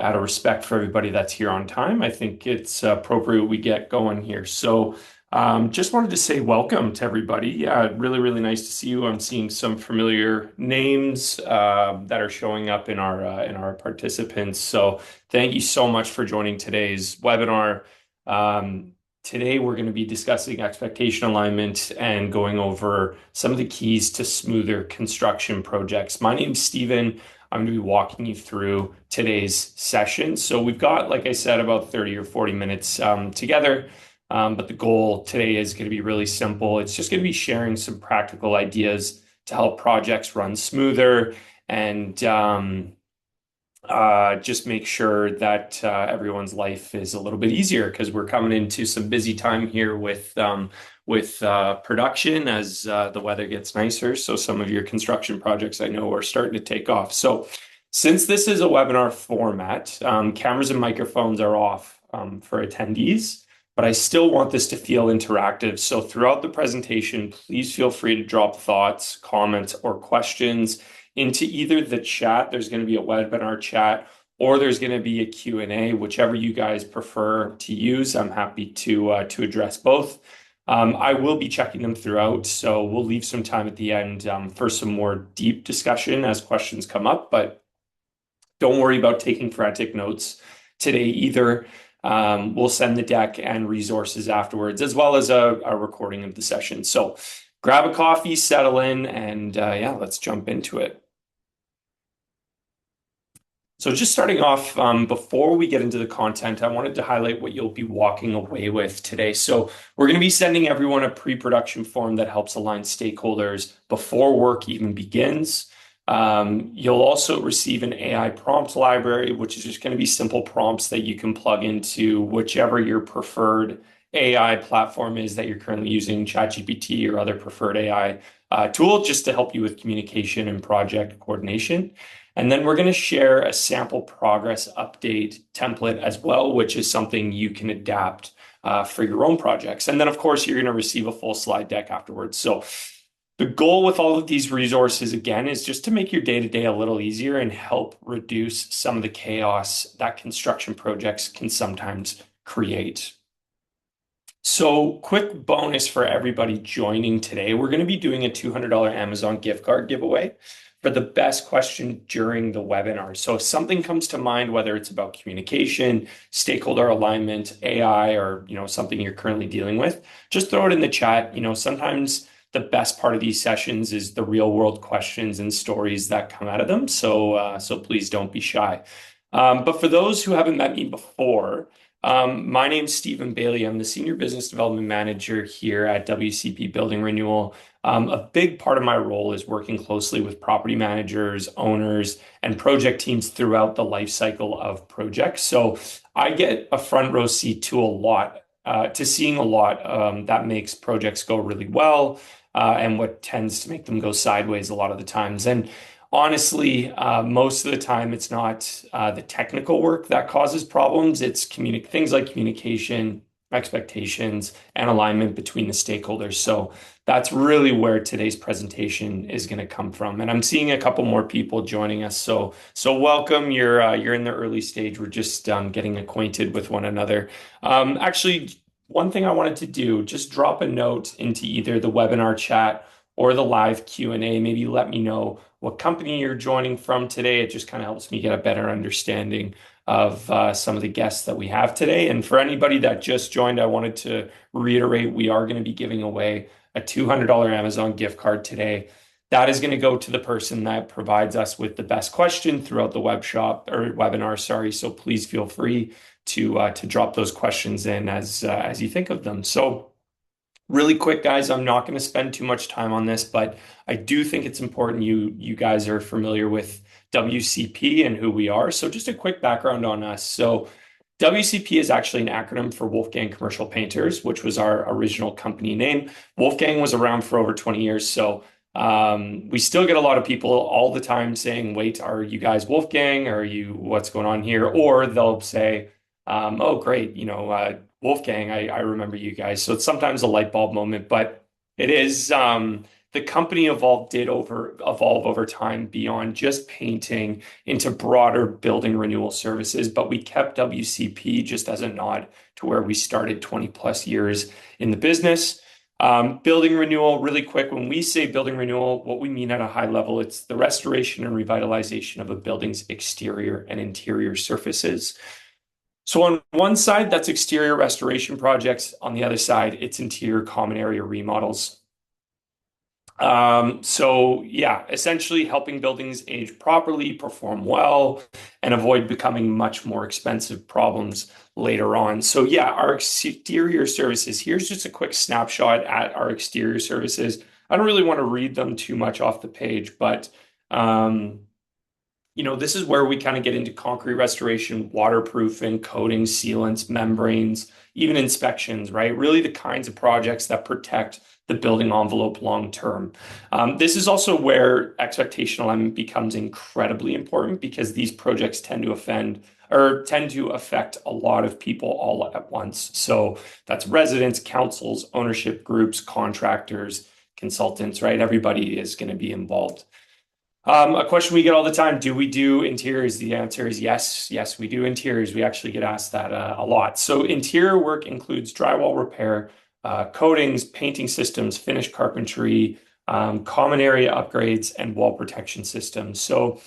out of respect for everybody that's here on time, I think it's appropriate we get going here. So, just wanted to say welcome to everybody. Yeah, really, really nice to see you. I'm seeing some familiar names that are showing up in our participants. So, thank you so much for joining today's webinar. Um, Today, we're going to be discussing expectation alignment and going over some of the keys to smoother construction projects. My name's Stephen. I'm going to be walking you through today's session. So we've got, like I said, about 30 or 40 minutes together. But the goal today is going to be really simple. It's just going to be sharing some practical ideas to help projects run smoother and just make sure that everyone's life is a little bit easier because we're coming into some busy time here with production as the weather gets nicer. So some of your construction projects I know are starting to take off. So since this is a webinar format, cameras and microphones are off for attendees, but I still want this to feel interactive. So throughout the presentation, please feel free to drop thoughts, comments, or questions into either the chat. There's going to be a webinar chat, or there's going to be a Q&A, whichever you guys prefer to use. I'm happy to address both. I will be checking them throughout, so we'll leave some time at the end for some more deep discussion as questions come up, but don't worry about taking frantic notes today either. We'll send the deck and resources afterwards, as well as a recording of the session. So grab a coffee, settle in, and yeah, let's jump into it. So just starting off, before we get into the content, I wanted to highlight what you'll be walking away with today. So we're going to be sending everyone a pre-production form that helps align stakeholders before work even begins. You'll also receive an AI prompt library, which is just going to be simple prompts that you can plug into whichever your preferred AI platform is that you're currently using, ChatGPT or other preferred AI tool, just to help you with communication and project coordination. And then we're going to share a sample progress update template as well, which is something you can adapt for your own projects. And then, of course, you're going to receive a full slide deck afterwards. So the goal with all of these resources, again, is just to make your day-to-day a little easier and help reduce some of the chaos that construction projects can sometimes create. So quick bonus for everybody joining today, we're going to be doing a $200 Amazon gift card giveaway for the best question during the webinar. So if something comes to mind, whether it's about communication, stakeholder alignment, AI, or something you're currently dealing with, just throw it in the chat. Sometimes the best part of these sessions is the real world questions and stories that come out of them. So please don't be shy. But for those who haven't met me before, my name's Stephen Bailey. I'm the Senior Business Development Manager here at WCP Building Renewal. A big part of my role is working closely with property managers, owners, and project teams throughout the life cycle of projects. So I get a front row seat to seeing a lot that makes projects go really well, and what tends to make them go sideways a lot of the times. And honestly, most of the time, it's not the technical work that causes problems. It's things like communication, expectations, and alignment between the stakeholders. So that's really where today's presentation is going to come from. And I'm seeing a couple more people joining us. So welcome. You're in the early stage. We're just getting acquainted with one another. Actually, one thing I wanted to do, just drop a note into either the webinar chat or the live Q&A. Maybe let me know what company you're joining from today. It just kind of helps me get a better understanding of some of the guests that we have today. And for anybody that just joined, I wanted to reiterate, we are going to be giving away a $200 Amazon gift card today. That is going to go to the person that provides us with the best question throughout the webinar, sorry. So please feel free to drop those questions in as you think of them. So really quick, guys, I'm not going to spend too much time on this, but I do think it's important you guys are familiar with WCP and who we are. So just a quick background on us. So WCP is actually an acronym for Wolfgang Commercial Painters, which was our original company name. Wolfgang was around for over 20 years. So we still get a lot of people all the time saying, wait, are you guys Wolfgang? What's going on here? Or they'll say, oh, great, Wolfgang, I remember you guys. So it's sometimes a light bulb moment, but it is the company evolve over time beyond just painting into broader building renewal services, but we kept WCP just as a nod to where we started 20 plus years in the business. Building renewal, really quick, when we say building renewal, what we mean at a high level, it's the restoration and revitalization of a building's exterior and interior surfaces. So on one side, that's exterior restoration projects. On the other side, it's interior common area remodels. So yeah, essentially helping buildings age properly, perform well, and avoid becoming much more expensive problems later on. So yeah, our exterior services, here's just a quick snapshot at our exterior services. I don't really want to read them too much off the page, but this is where we kind of get into concrete restoration, waterproofing, coatings, sealants, membranes, even inspections, right? Really the kinds of projects that protect the building envelope long term. This is also where expectation alignment becomes incredibly important because these projects tend to affect a lot of people all at once. So that's residents, councils, ownership groups, contractors, consultants, right? Everybody is going to be involved. A question we get all the time, do we do interiors? The answer is yes. Yes, we do interiors. We actually get asked that a lot. So interior work includes drywall repair, coatings, painting systems, finish carpentry, common area upgrades, and wall protection systems. So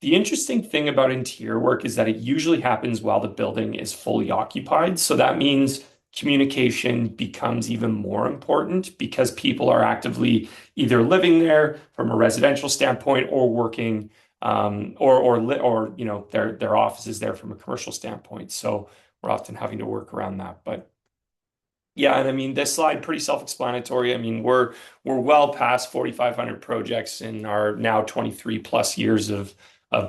the interesting thing about interior work is that it usually happens while the building is fully occupied. So that means communication becomes even more important because people are actively either living there from a residential standpoint or working or their office is there from a commercial standpoint. So we're often having to work around that. But yeah, and I mean this slide pretty self-explanatory. I mean we're well past 4,500 projects in our now 23 plus years of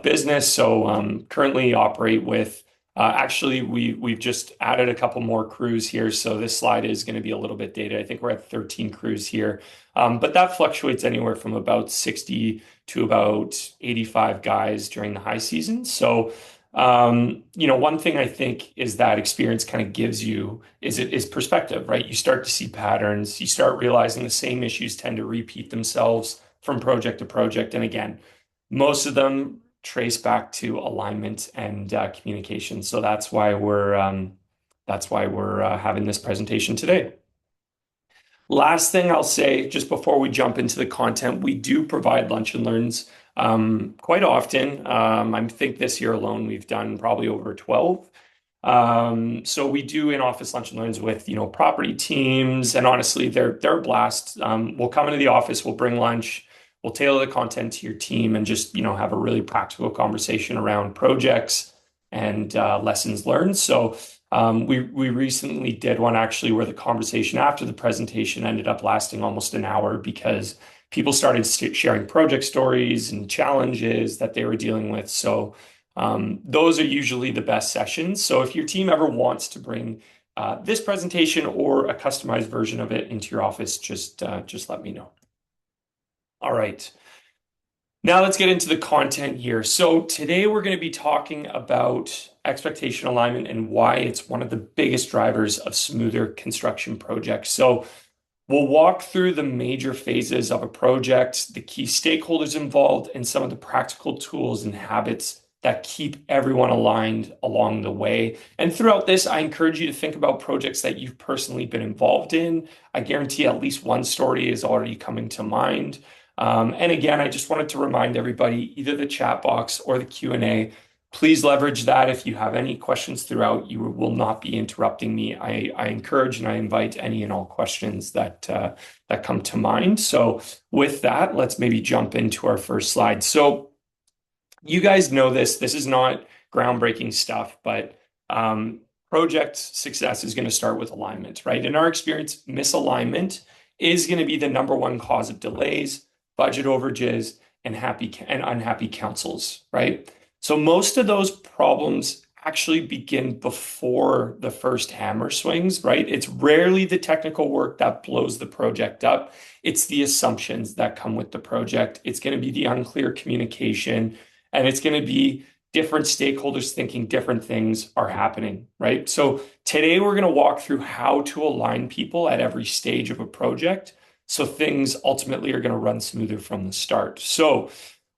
business. So currently operate with actually we've just added a couple more crews here. So this slide is going to be a little bit dated. I think we're at 13 crews here. But that fluctuates anywhere from about 60 to about 85 guys during the high season. So one thing I think is that experience kind of gives you is perspective, right? You start to see patterns, you start realizing the same issues tend to repeat themselves from project to project. And again, most of them trace back to alignment and communication. So that's why we're having this presentation today. Last thing I'll say, just before we jump into the content, we do provide lunch and learns quite often. I think this year alone we've done probably over 12. So we do in-office lunch and learns with property teams, and honestly, they're a blast. We'll come into the office, we'll bring lunch. We'll tailor the content to your team and just have a really practical conversation around projects and lessons learned. So we recently did one actually where the conversation after the presentation ended up lasting almost an hour because people started sharing project stories and challenges that they were dealing with. So those are usually the best sessions. So if your team ever wants to bring this presentation or a customized version of it into your office, just let me know. All right. Now let's get into the content here. So today we're going to be talking about expectation alignment and why it's one of the biggest drivers of smoother construction projects. So we'll walk through the major phases of a project, the key stakeholders involved, and some of the practical tools and habits that keep everyone aligned along the way. And throughout this, I encourage you to think about projects that you've personally been involved in. I guarantee at least one story is already coming to mind. And again, I just wanted to remind everybody, either the chat box or the Q&A, please leverage that. If you have any questions throughout, you will not be interrupting me. I encourage and I invite any and all questions that come to mind. So with that, let's maybe jump into our first slide. So you guys know this is not groundbreaking stuff, but project success is going to start with alignment, right? In our experience, misalignment is going to be the number one cause of delays, budget overages, and unhappy councils, right? So most of those problems actually begin before the first hammer swings, right? It's rarely the technical work that blows the project up. It's the assumptions that come with the project. It's going to be the unclear communication, and it's going to be different stakeholders thinking different things are happening, right? So today we're going to walk through how to align people at every stage of a project so things ultimately are going to run smoother from the start. So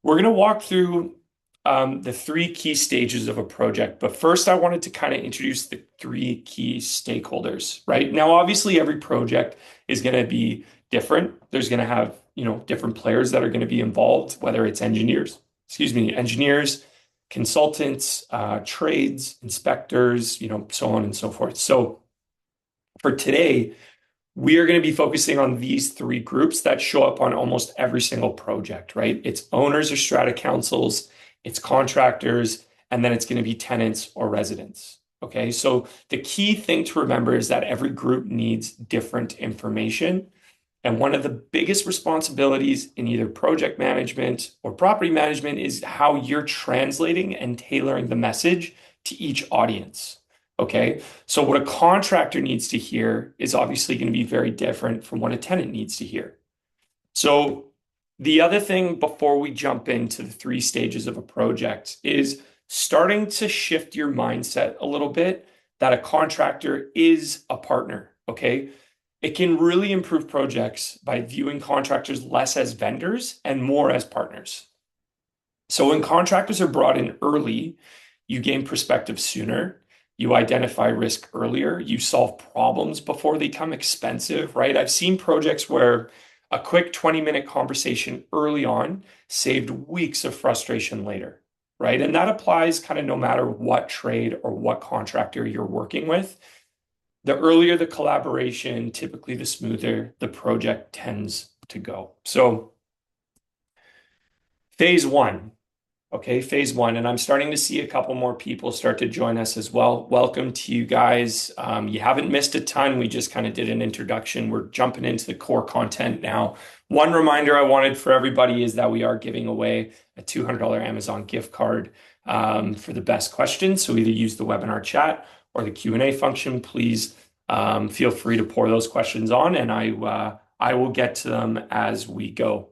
we're going to walk through the three key stages of a project. But first, I wanted to kind of introduce the three key stakeholders, right? Now, obviously, every project is going to be different. There's going to have, different players that are going to be involved, whether it's engineers, consultants, trades, inspectors, so on and so forth. So for today, we are going to be focusing on these three groups that show up on almost every single project, right? It's owners or strata councils, it's contractors, and then it's going to be tenants or residents. Okay, so the key thing to remember is that every group needs different information. And one of the biggest responsibilities in either project management or property management is how you're translating and tailoring the message to each audience. Okay, so what a contractor needs to hear is obviously going to be very different from what a tenant needs to hear. So the other thing before we jump into the three stages of a project is starting to shift your mindset a little bit that a contractor is a partner. Okay, it can really improve projects by viewing contractors less as vendors and more as partners. So when contractors are brought in early, you gain perspective sooner. You identify risk earlier. You solve problems before they become expensive, right? I've seen projects where a quick 20-minute conversation early on saved weeks of frustration later, right? And that applies kind of no matter what trade or what contractor you're working with. The earlier the collaboration, typically the smoother the project tends to go. So phase one. Okay, phase one, and I'm starting to see a couple more people start to join us as well. Welcome to you guys. You haven't missed a ton. We just kind of did an introduction. We're jumping into the core content now. One reminder I wanted for everybody is that we are giving away a $200 Amazon gift card for the best questions. So either use the webinar chat or the Q&A function. Please feel free to pour those questions on, and I will get to them as we go.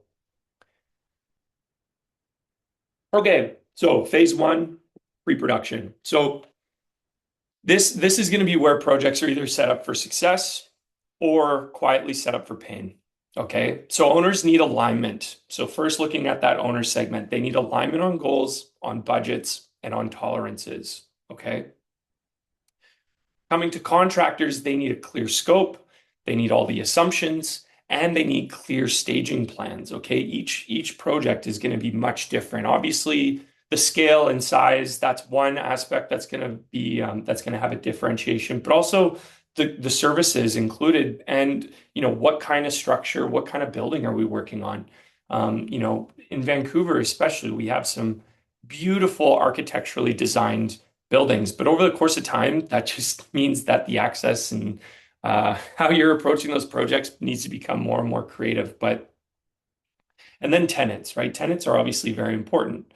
Okay, so phase one, pre-production. So this is going to be where projects are either set up for success or quietly set up for pain. Okay, so owners need alignment. So first, looking at that owner segment, they need alignment on goals, on budgets, and on tolerances. Okay. Coming to contractors, they need a clear scope, they need all the assumptions, and they need clear staging plans. Okay, each project is going to be much different. Obviously, the scale and size, that's one aspect that's going to be that's going to have a differentiation, but also the services included, and what kind of structure, what kind of building are we working on? In Vancouver especially, we have some beautiful architecturally designed buildings, but over the course of time, that just means that the access and how you're approaching those projects needs to become more and more creative. And then tenants, right? Tenants are obviously very important.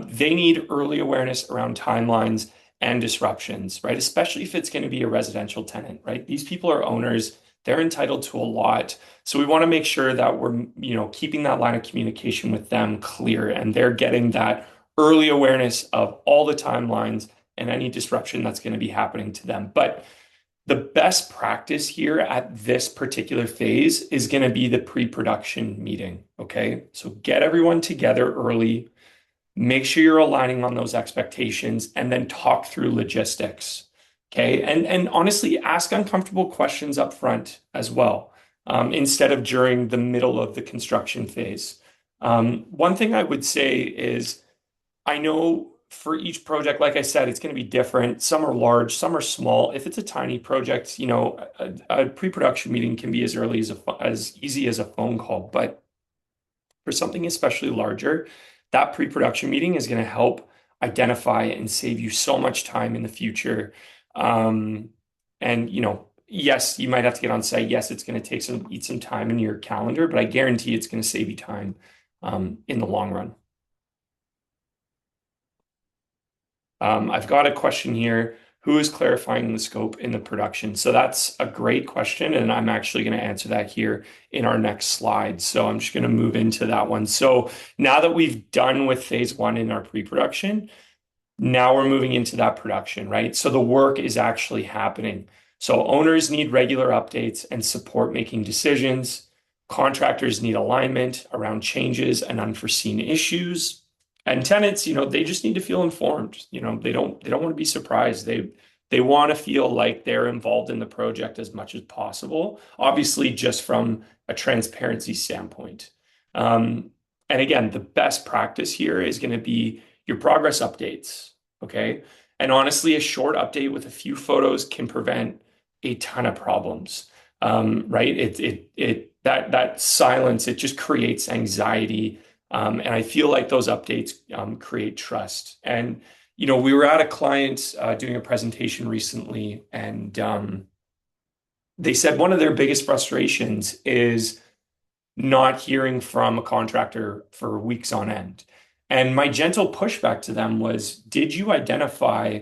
They need early awareness around timelines and disruptions, right? Especially if it's going to be a residential tenant, right? These people are owners. They're entitled to a lot. So we want to make sure that we're, keeping that line of communication with them clear, and they're getting that early awareness of all the timelines and any disruption that's going to be happening to them. But the best practice here at this particular phase is going to be the pre-production meeting. Okay, so get everyone together early, make sure you're aligning on those expectations, and then talk through logistics. Okay, and honestly, ask uncomfortable questions up front as well, instead of during the middle of the construction phase. One thing I would say is, I know for each project, like I said, it's going to be different. Some are large, some are small. If it's a tiny project, a pre-production meeting can be as early as easy as a phone call. But for something especially larger, that pre-production meeting is going to help identify and save you so much time in the future. And yes, you might have to get on site. Yes, it's going to eat some time in your calendar, but I guarantee it's going to save you time in the long run. I've got a question here. Who is clarifying the scope in the production? So that's a great question, and I'm actually going to answer that here in our next slide. So I'm just going to move into that one. So now that we've done with phase one in our pre-production, now we're moving into that production, right? So the work is actually happening. So owners need regular updates and support making decisions. Contractors need alignment around changes and unforeseen issues. And tenants, they just need to feel informed. They don't want to be surprised. They want to feel like they're involved in the project as much as possible, obviously just from a transparency standpoint. Um, and again, the best practice here is going to be your progress updates. Okay. And honestly, a short update with a few photos can prevent a ton of problems. Right? That silence, it just creates anxiety. And I feel like those updates create trust. And we were at a client doing a presentation recently, and they said one of their biggest frustrations is not hearing from a contractor for weeks on end. And my gentle pushback to them was, did you identify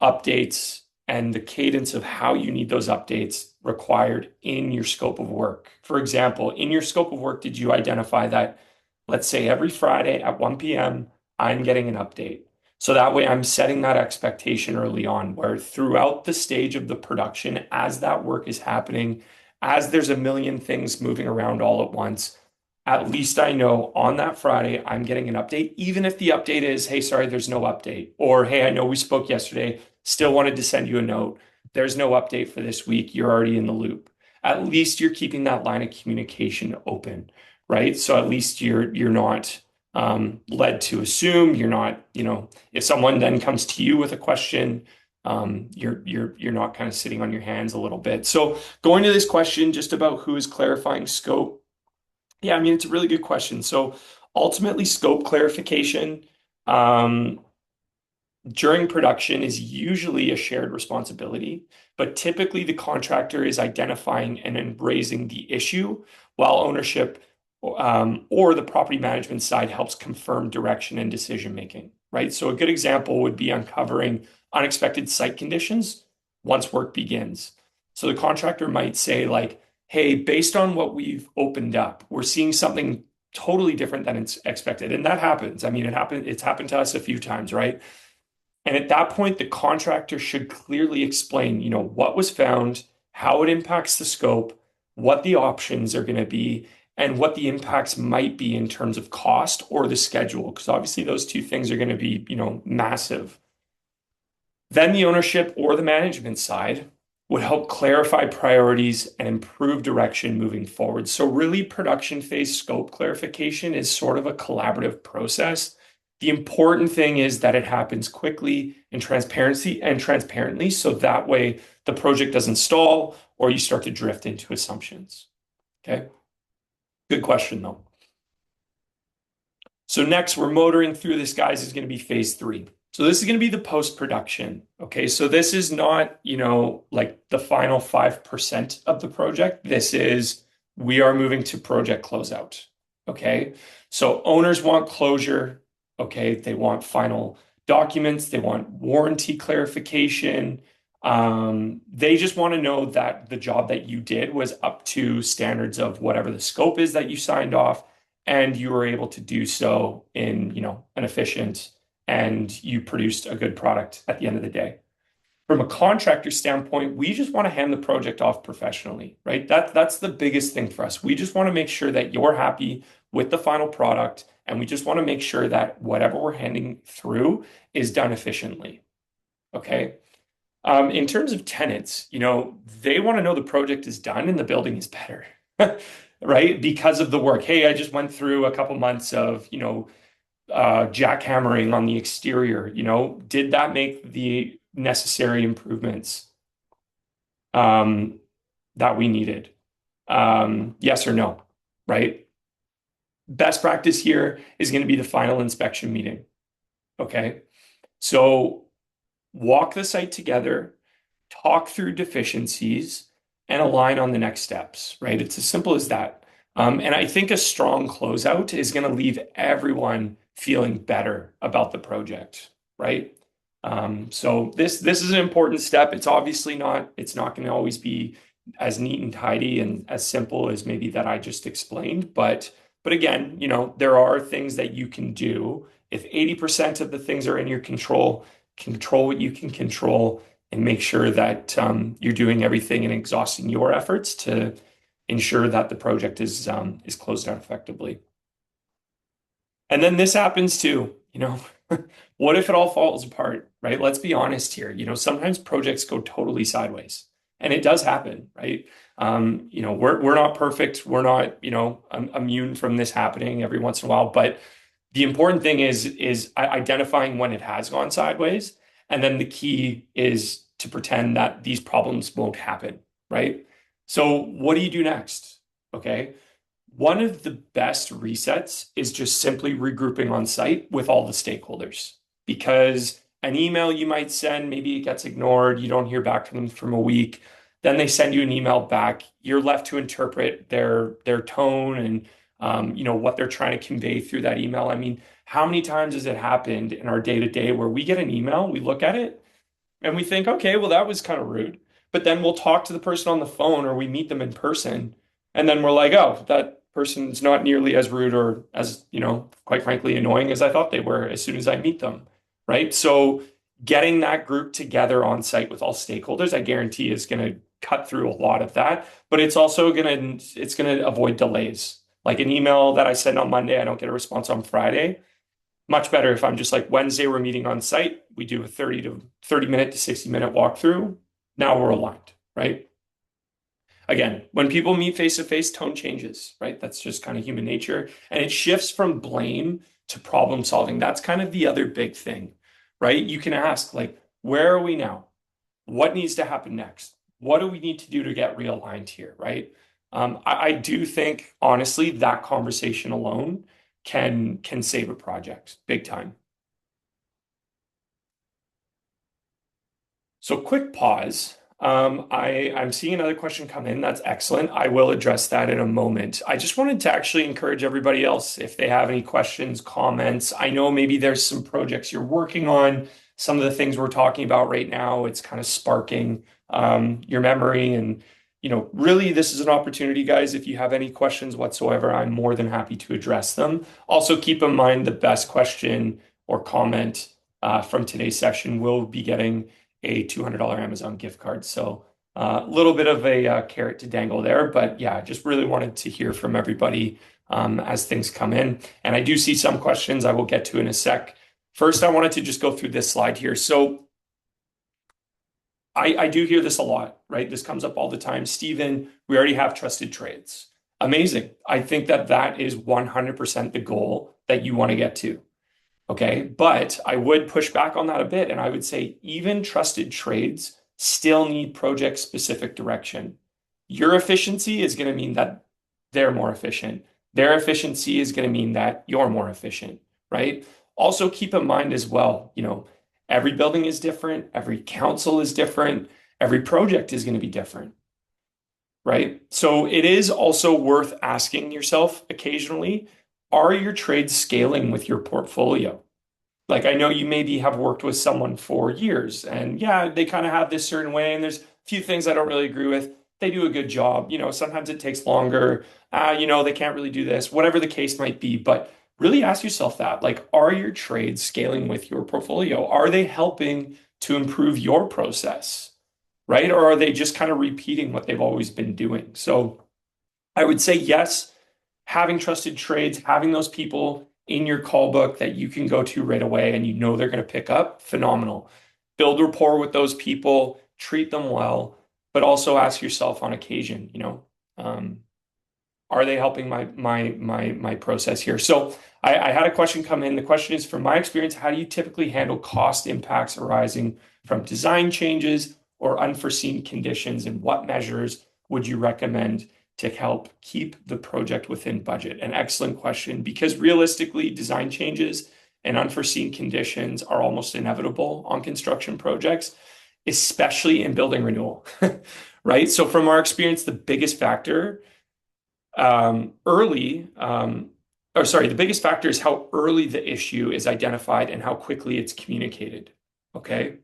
updates and the cadence of how you need those updates required in your scope of work? For example, in your scope of work, did you identify that, let's say every Friday at 1 p.m., I'm getting an update? So that way I'm setting that expectation early on, where throughout the stage of the production, as that work is happening, as there's a million things moving around all at once, at least I know on that Friday I'm getting an update, even if the update is, hey, sorry, there's no update. Or, hey, I know we spoke yesterday, still wanted to send you a note. There's no update for this week. You're already in the loop. At least you're keeping that line of communication open, right? So at least you're not led to assume. You're not, if someone then comes to you with a question, you're not kind of sitting on your hands a little bit. So going to this question just about who is clarifying scope. Yeah, I mean, it's a really good question. So ultimately, scope clarification during production is usually a shared responsibility, but typically the contractor is identifying and embracing the issue while ownership or the property management side helps confirm direction and decision making, right? So a good example would be uncovering unexpected site conditions once work begins. So the contractor might say like, hey, based on what we've opened up, we're seeing something totally different than it's expected. And that happens. I mean, it's happened to us a few times, right? And at that point, the contractor should clearly explain, what was found, how it impacts the scope, what the options are going to be, and what the impacts might be in terms of cost or the schedule, because obviously those two things are going to be, massive. Then the ownership or the management side would help clarify priorities and improve direction moving forward. So really production phase scope clarification is sort of a collaborative process. The important thing is that it happens quickly and transparently, so that way the project doesn't stall or you start to drift into assumptions. Okay. Good question though. So next we're motoring through this, guys, is going to be phase 3. So this is going to be the post-production. Okay. So this is not, like the final 5% of the project. This is, we are moving to project closeout. Okay. So owners want closure. Okay. They want final documents. They want warranty clarification. They just want to know that the job that you did was up to standards of whatever the scope is that you signed off, and you were able to do so in, an efficient, and you produced a good product at the end of the day. From a contractor standpoint, we just want to hand the project off professionally, right? That's the biggest thing for us. We just want to make sure that you're happy with the final product, and we just want to make sure that whatever we're handing through is done efficiently. Okay. In terms of tenants, they want to know the project is done and the building is better, right? Because of the work. Hey, I just went through a couple months of, jackhammering on the exterior. Did that make the necessary improvements that we needed? Yes or no, right? Best practice here is going to be the final inspection meeting. Okay. So walk the site together, talk through deficiencies, and align on the next steps, right? It's as simple as that. And I think a strong closeout is going to leave everyone feeling better about the project, right? So this is an important step. It's obviously it's not going to always be as neat and tidy and as simple as maybe that I just explained. But again, there are things that you can do. If 80% of the things are in your control what you can control, and make sure that you're doing everything and exhausting your efforts to ensure that the project is closed out effectively. And then this happens too, what if it all falls apart, right? Let's be honest here. Sometimes projects go totally sideways, and it does happen, right? We're not perfect. We're not, immune from this happening every once in a while. But the important thing is identifying when it has gone sideways, and then the key is to pretend that these problems won't happen, right? So what do you do next? Okay. One of the best resets is just simply regrouping on site with all the stakeholders, because an email you might send, maybe it gets ignored, you don't hear back from them from a week, then they send you an email back. You're left to interpret their tone and what they're trying to convey through that email. I mean, how many times has it happened in our day to day where we get an email, we look at it, and we think, okay, well, that was kind of rude. But then we'll talk to the person on the phone or we meet them in person. And then we're like, oh, that person's not nearly as rude or as, quite frankly, annoying as I thought they were as soon as I meet them. Right. So getting that group together on site with all stakeholders, I guarantee is going to cut through a lot of that. But it's going to avoid delays. Like an email that I send on Monday, I don't get a response on Friday. Much better if I'm just like, Wednesday, we're meeting on site. We do a 30 minute to 60-minute walkthrough. Now we're aligned, right? Again, when people meet face to face, tone changes, right? That's just kind of human nature. And it shifts from blame to problem solving. That's kind of the other big thing, right? You can ask, like, where are we now? What needs to happen next? What do we need to do to get realigned here, right? I do think, honestly, that conversation alone can save a project big time. So quick pause. I'm seeing another question come in. That's excellent. I will address that in a moment. I just wanted to actually encourage everybody else if they have any questions, comments. I know maybe there's some projects you're working on. Some of the things we're talking about right now, it's kind of sparking your memory. And, really, this is an opportunity, guys. If you have any questions whatsoever, I'm more than happy to address them. Also, keep in mind the best question or comment from today's session will be getting a $200 Amazon gift card. So a little bit of a carrot to dangle there, but yeah, just really wanted to hear from everybody as things come in. And I do see some questions I will get to in a sec. First, I wanted to just go through this slide here. So I do hear this a lot, right? This comes up all the time. Stephen, we already have trusted trades. Amazing. I think that is 100% the goal that you want to get to. Okay. But I would push back on that a bit. And I would say even trusted trades still need project specific direction. Your efficiency is going to mean that they're more efficient. Their efficiency is going to mean that you're more efficient, right? Also keep in mind as well, every building is different. Every council is different. Every project is going to be different, right? So it is also worth asking yourself occasionally, are your trades scaling with your portfolio? Like I know you maybe have worked with someone for years and yeah, they kind of have this certain way and there's a few things I don't really agree with. They do a good job. Sometimes it takes longer. They can't really do this, whatever the case might be. But really ask yourself that, like, are your trades scaling with your portfolio? Are they helping to improve your process, right? Or are they just kind of repeating what they've always been doing? So I would say yes, having trusted trades, having those people in your call book that you can go to right away and they're going to pick up, phenomenal. Build rapport with those people, treat them well, but also ask yourself on occasion, are they helping my process here? So I had a question come in. The question is, from my experience, how do you typically handle cost impacts arising from design changes or unforeseen conditions, and what measures would you recommend to help keep the project within budget? An excellent question, because realistically, design changes and unforeseen conditions are almost inevitable on construction projects, especially in building renewal, right? So from our experience, the biggest factor the biggest factor is how early the issue is identified and how quickly it's communicated. Okay.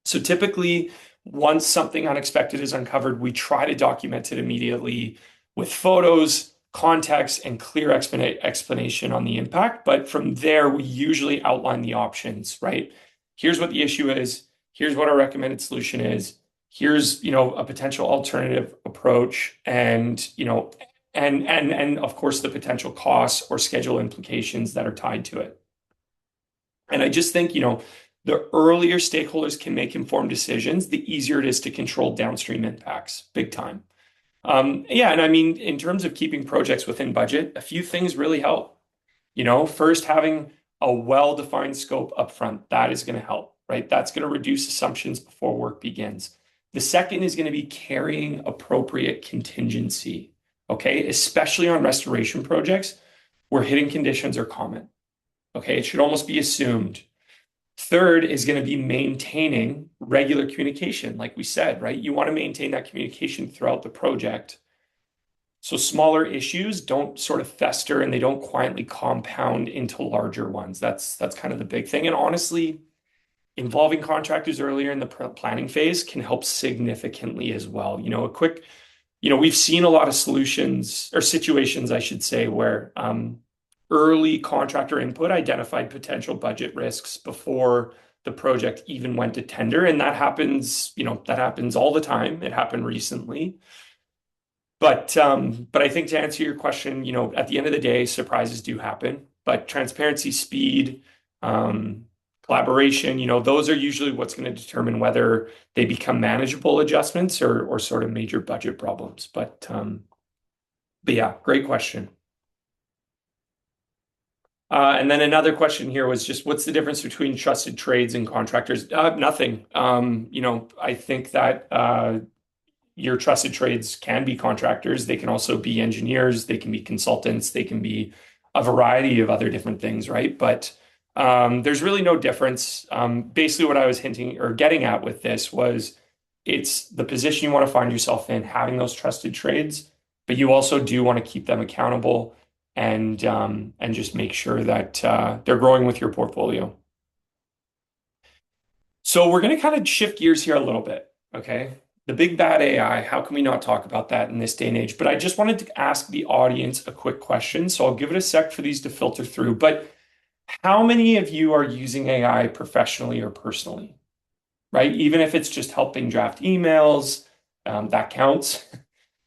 So typically, once something unexpected is uncovered, we try to document it immediately with photos, context, and clear explanation on the impact. But from there, we usually outline the options, right? Here's what the issue is. Here's what our recommended solution is. Here's, a potential alternative approach and, and of course the potential costs or schedule implications that are tied to it. And I just think, the earlier stakeholders can make informed decisions, the easier it is to control downstream impacts, big time. Yeah, and I mean, in terms of keeping projects within budget, a few things really help. First, having a well-defined scope upfront, that is going to help, right? That's going to reduce assumptions before work begins. The second is going to be carrying appropriate contingency, okay? Especially on restoration projects where hidden conditions are common, okay? It should almost be assumed. Third is going to be maintaining regular communication, like we said, right? You want to maintain that communication throughout the project. So smaller issues don't sort of fester and they don't quietly compound into larger ones. That's kind of the big thing. And honestly, involving contractors earlier in the planning phase can help significantly as well. We've seen a lot of solutions or situations, I should say, where early contractor input identified potential budget risks before the project even went to tender. And that happens all the time. It happened recently. But I think to answer your question, at the end of the day, surprises do happen. But transparency, speed, collaboration, those are usually what's going to determine whether they become manageable adjustments or sort of major budget problems. But yeah, great question. And then another question here was just what's the difference between trusted trades and contractors? Nothing. I think that your trusted trades can be contractors. They can also be engineers. They can be consultants. They can be a variety of other different things, right? But there's really no difference. Basically, what I was hinting or getting at with this was it's the position you want to find yourself in, having those trusted trades, but you also do want to keep them accountable and just make sure that they're growing with your portfolio. So we're going to kind of shift gears here a little bit, okay? The big bad AI, how can we not talk about that in this day and age? But I just wanted to ask the audience a quick question. So I'll give it a sec for these to filter through. But how many of you are using AI professionally or personally, right? Even if it's just helping draft emails, that counts.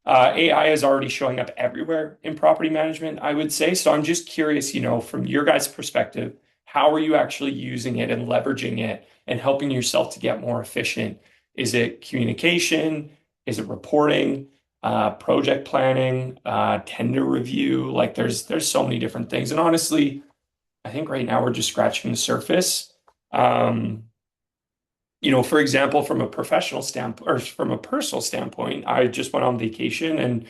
AI is already showing up everywhere in property management, I would say. So I'm just curious, from your guys' perspective, how are you actually using it and leveraging it and helping yourself to get more efficient? Is it communication? Is it reporting? Project planning? Tender review? Like there's so many different things. And honestly, I think right now we're just scratching the surface. For example, from a professional standpoint or from a personal standpoint, I just went on vacation and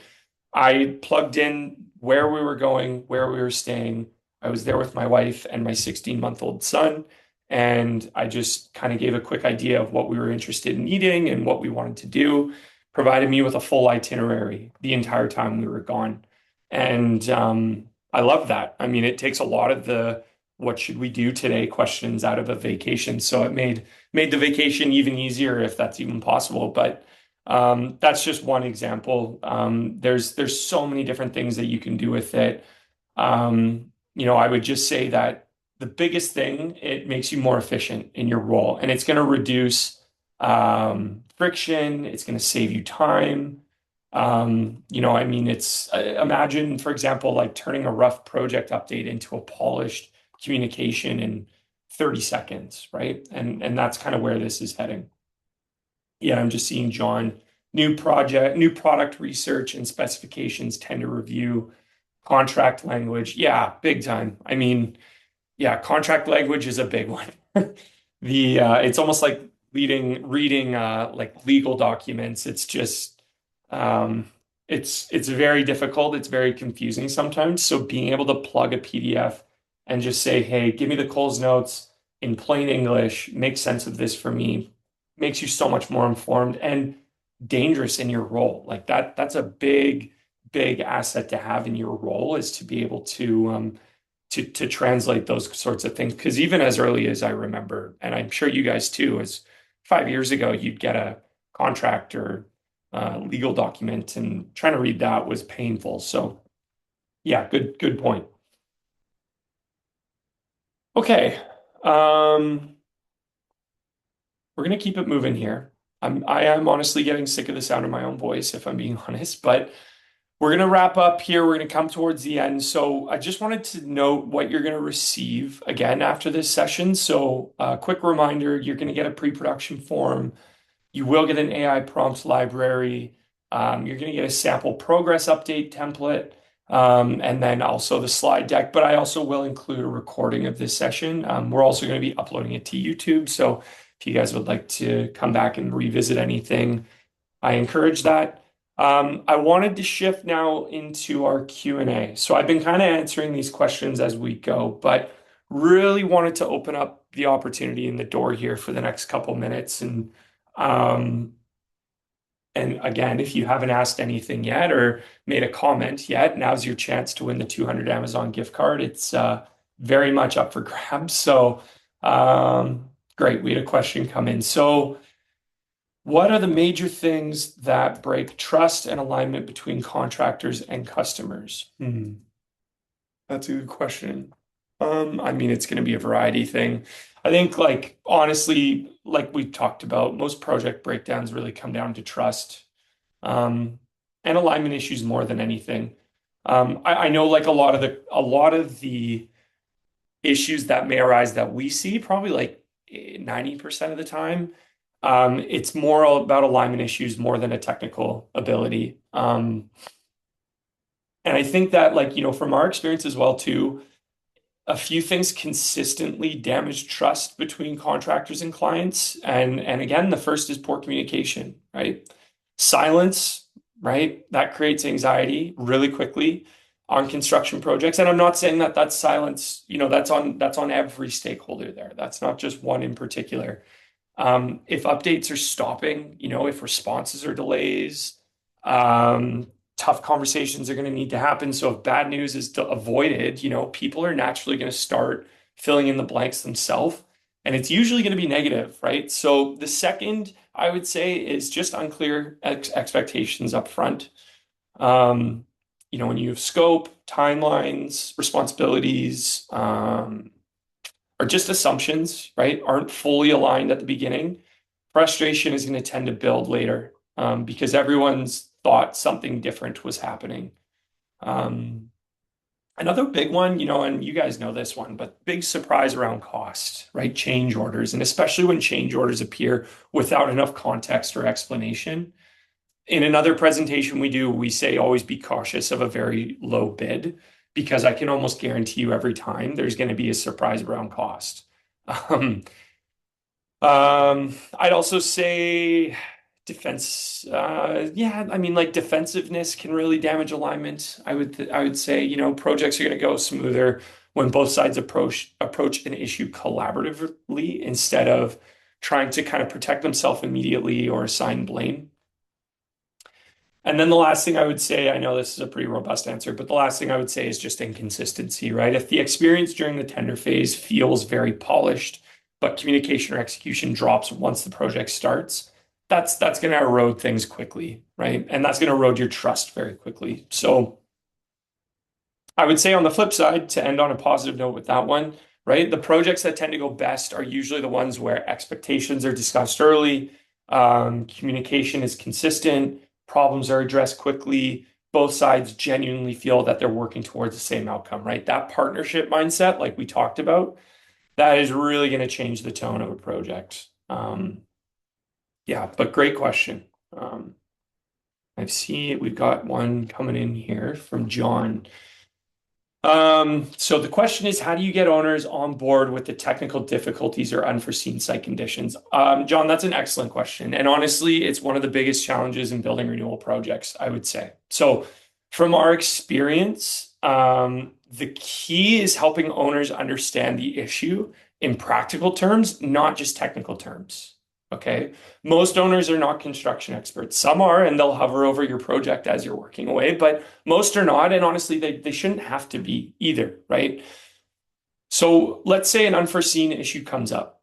I plugged in where we were going, where we were staying. I was there with my wife and my 16-month-old son, and I just kind of gave a quick idea of what we were interested in eating and what we wanted to do, provided me with a full itinerary the entire time we were gone. And I love that. I mean, it takes a lot of the what should we do today questions out of a vacation. So it made the vacation even easier if that's even possible. But that's just one example. There's so many different things that you can do with it. I would just say that the biggest thing, it makes you more efficient in your role, and it's going to reduce friction. It's going to save you time. I mean, it's imagine, for example, like turning a rough project update into a polished communication in 30 seconds, right? And that's kind of where this is heading. Yeah, I'm just seeing John, new product research and specifications, tender review, contract language. Yeah, big time. I mean, yeah, contract language is a big one. It's almost like reading like legal documents. It's just it's very difficult. It's very confusing sometimes. So being able to plug a PDF and just say, hey, give me the Coles notes in plain English, make sense of this for me, makes you so much more informed and dangerous in your role. Like that's a big, big asset to have in your role is to be able to translate those sorts of things. Because even as early as I remember, and I'm sure you guys too, as 5 years ago, you'd get a contract or legal document, and trying to read that was painful. So, yeah, good point. Okay, we're gonna keep it moving here. I am honestly getting sick of the sound of my own voice, if I'm being honest, but we're going to wrap up here. We're going to come towards the end. So I just wanted to note what you're going to receive again after this session. So quick reminder, you're going to get a pre-production form. You will get an AI prompt library. You're going to get a sample progress update template, and then also the slide deck. But I also will include a recording of this session. We're also going to be uploading it to YouTube. So if you guys would like to come back and revisit anything, I encourage that. I wanted to shift now into our Q&A. So I've been kind of answering these questions as we go, but really wanted to open up the opportunity in the door here for the next couple minutes. Um, and again, if you haven't asked anything yet or made a comment yet, now's your chance to win the 200 Amazon gift card. It's very much up for grabs. So great, we had a question come in. So what are the major things that break trust and alignment between contractors and customers? That's a good question. I mean, it's going to be a variety thing. I think, like, honestly, like we talked about, most project breakdowns really come down to trust, and alignment issues more than anything. I know, like, a lot of the issues that may arise that we see, probably like 90% of the time, it's more about alignment issues more than a technical ability. And I think that, like, from our experience as well, too, a few things consistently damage trust between contractors and clients. And again, the first is poor communication, right? Silence, right? That creates anxiety really quickly on construction projects. And I'm not saying that that's silence, that's on every stakeholder there. That's not just one in particular. If updates are stopping, if responses are delays, tough conversations are going to need to happen. So if bad news is avoided, people are naturally going to start filling in the blanks themselves. And it's usually going to be negative, right? So the second, I would say, is just unclear expectations up front. When you have scope, timelines, responsibilities, or just assumptions, right, aren't fully aligned at the beginning, frustration is going to tend to build later, because everyone's thought something different was happening. Another big one, and you guys know this one, but big surprise around cost, right? Change orders, and especially when change orders appear without enough context or explanation. In another presentation we do, we say always be cautious of a very low bid, because I can almost guarantee you every time there's going to be a surprise around cost. I'd also say defense. Yeah, I mean, like, defensiveness can really damage alignment. I would say, projects are going to go smoother when both sides approach an issue collaboratively instead of trying to kind of protect themselves immediately or assign blame. And then the last thing I would say, I know this is a pretty robust answer, but the last thing I would say is just inconsistency, right? If the experience during the tender phase feels very polished, but communication or execution drops once the project starts, that's going to erode things quickly, right? And that's going to erode your trust very quickly. So I would say, on the flip side, to end on a positive note with that one, right? The projects that tend to go best are usually the ones where expectations are discussed early, communication is consistent, problems are addressed quickly, both sides genuinely feel that they're working towards the same outcome, right? That partnership mindset, like we talked about, that is really going to change the tone of a project. Yeah, but great question. I see we've got one coming in here from John. So the question is, how do you get owners on board with the technical difficulties or unforeseen site conditions? John, that's an excellent question. And honestly, it's one of the biggest challenges in building renewal projects, I would say. So from our experience, the key is helping owners understand the issue in practical terms, not just technical terms. Okay. Most owners are not construction experts. Some are, and they'll hover over your project as you're working away, but most are not. And honestly, they shouldn't have to be either, right? So let's say an unforeseen issue comes up,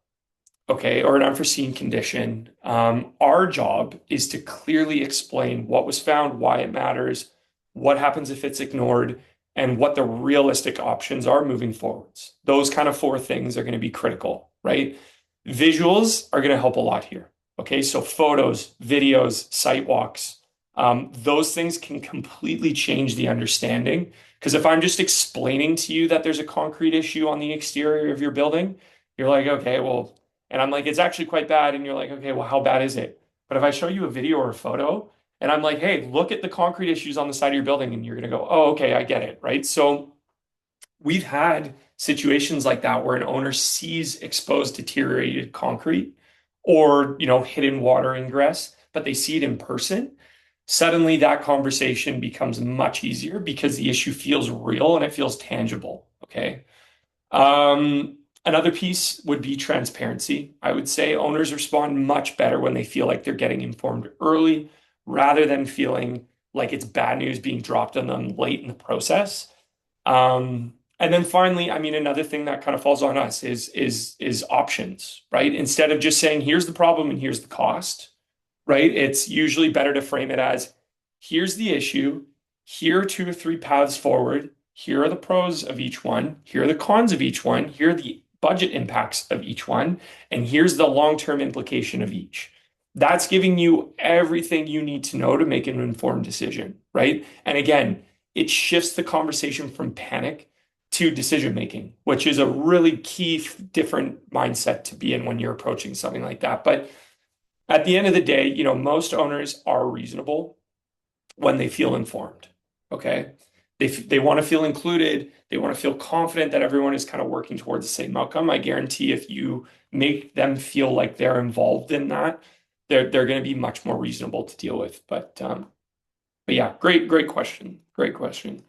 okay, or an unforeseen condition. Our job is to clearly explain what was found, why it matters, what happens if it's ignored, and what the realistic options are moving forwards. Those kind of four things are going to be critical, right? Visuals are going to help a lot here. Okay, so photos, videos, site walks, those things can completely change the understanding. Because if I'm just explaining to you that there's a concrete issue on the exterior of your building, you're like, okay, well, and I'm like, it's actually quite bad. And you're like, okay, well, how bad is it? But if I show you a video or a photo and I'm like, hey, look at the concrete issues on the side of your building, and you're going to go, oh, okay, I get it. Right. So we've had situations like that where an owner sees exposed deteriorated concrete or, hidden water ingress, but they see it in person. Suddenly that conversation becomes much easier because the issue feels real and it feels tangible. Okay. Another piece would be transparency. I would say owners respond much better when they feel like they're getting informed early rather than feeling like it's bad news being dropped on them late in the process. And then finally, I mean, another thing that kind of falls on us is options, right? Instead of just saying, here's the problem and here's the cost, right? It's usually better to frame it as, here's the issue, here are 2 or 3 paths forward, here are the pros of each one, here are the cons of each one, here are the budget impacts of each one, and here's the long-term implication of each. That's giving you everything you need to know to make an informed decision, right? And again, it shifts the conversation from panic to decision making, which is a really key different mindset to be in when you're approaching something like that. But at the end of the day, most owners are reasonable when they feel informed. Okay. They want to feel included. They want to feel confident that everyone is kind of working towards the same outcome. I guarantee if you make them feel like they're involved in that, they're going to be much more reasonable to deal with. But yeah, great question. Great question.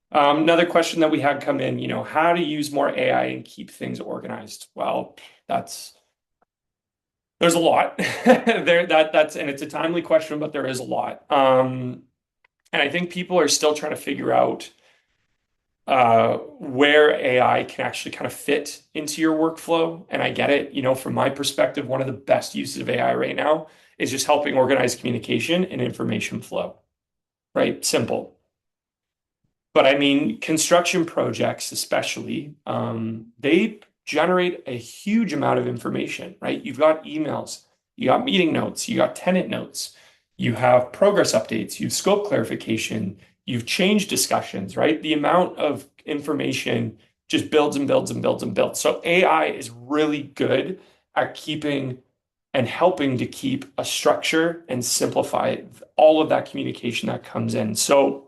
Another question that we had come in, how to use more AI and keep things organized. Well, there's a lot there and it's a timely question, but there is a lot. And I think people are still trying to figure out where AI can actually kind of fit into your workflow. And I get it, from my perspective, one of the best uses of AI right now is just helping organize communication and information flow, right? Simple. But I mean, construction projects, especially, they generate a huge amount of information, right? You've got emails, you got meeting notes, you got tenant notes, you have progress updates, you've scope clarification, you've change discussions, right? The amount of information just builds and builds and builds and builds. So AI is really good at keeping and helping to keep a structure and simplify all of that communication that comes in. So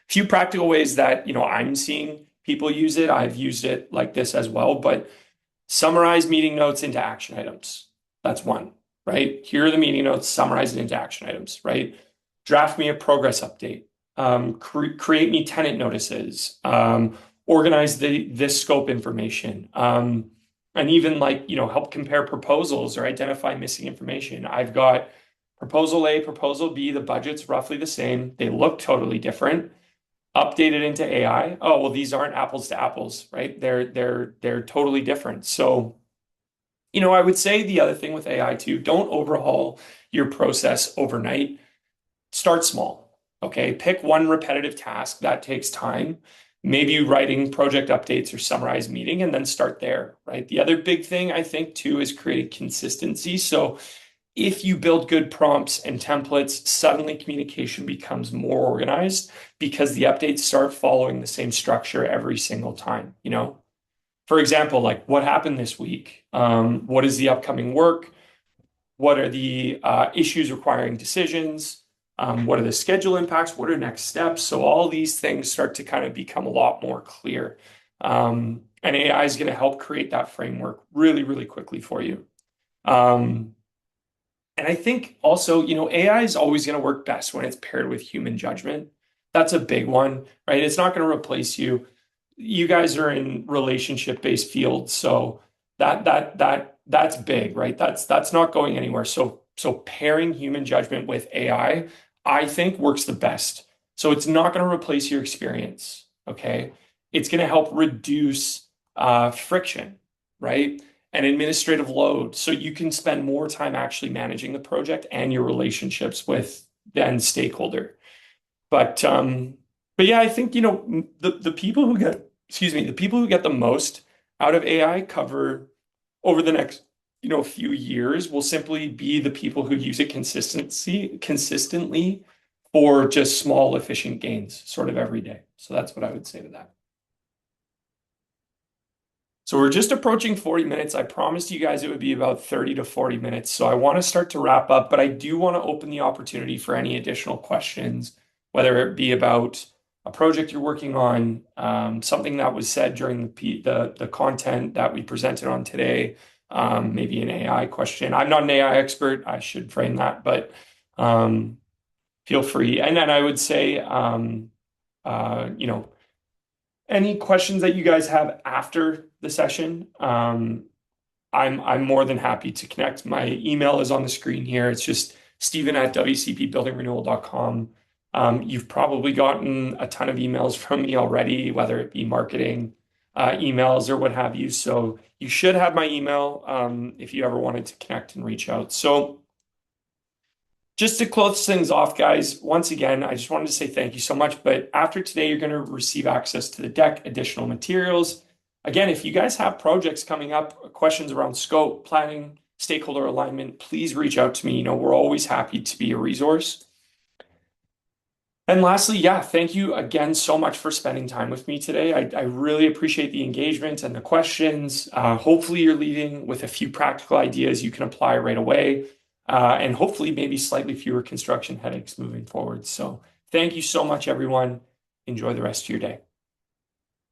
few practical ways that I'm seeing people use it. I've used it like this as well, but summarize meeting notes into action items. That's one, right? Here are the meeting notes, summarize it into action items, right? Draft me a progress update. Create me tenant notices. Organize this scope information. And even help compare proposals or identify missing information. I've got proposal A, proposal B, the budget's roughly the same. They look totally different. Update it into AI. Oh, well, these aren't apples to apples, right? They're totally different. So, I would say the other thing with AI too, don't overhaul your process overnight. Start small. Okay. Pick one repetitive task that takes time. Maybe writing project updates or summarize meeting and then start there, right? The other big thing I think too is creating consistency. So if you build good prompts and templates, suddenly communication becomes more organized because the updates start following the same structure every single time. For example, like what happened this week? What is the upcoming work? What are the issues requiring decisions? What are the schedule impacts? What are next steps? So all these things start to kind of become a lot more clear. And AI is going to help create that framework really, really quickly for you. And I think also, AI is always going to work best when it's paired with human judgment. That's a big one, right? It's not going to replace you. You guys are in relationship-based fields, so that's big, right? That's not going anywhere. So pairing human judgment with AI, I think works the best. So it's not going to replace your experience, okay? It's going to help reduce friction, right? And administrative load. So you can spend more time actually managing the project and your relationships with the end stakeholder. But yeah, I think, the people who get, excuse me, the people who get the most out of AI cover over the next few years will simply be the people who use it consistently for just small efficient gains sort of every day. So that's what I would say to that. So we're just approaching 40 minutes. I promised you guys it would be about 30 to 40 minutes. So I want to start to wrap up, but I do want to open the opportunity for any additional questions, whether it be about a project you're working on, something that was said during the content that we presented on today, maybe an AI question. I'm not an AI expert. I should frame that, but feel free. And then I would say, any questions that you guys have after the session, I'm more than happy to connect. My email is on the screen here. It's just Stephen@wcpbuildingrenewal.com. You've probably gotten a ton of emails from me already, whether it be marketing emails or what have you. So you should have my email if you ever wanted to connect and reach out. So just to close things off, guys, once again, I just wanted to say thank you so much. But after today, you're going to receive access to the deck, additional materials. Again, if you guys have projects coming up, questions around scope, planning, stakeholder alignment, please reach out to me. We're always happy to be a resource. And lastly, yeah, thank you again so much for spending time with me today. I really appreciate the engagement and the questions. Hopefully, you're leaving with a few practical ideas you can apply right away. And hopefully maybe slightly fewer construction headaches moving forward. So thank you so much, everyone. Enjoy the rest of your day.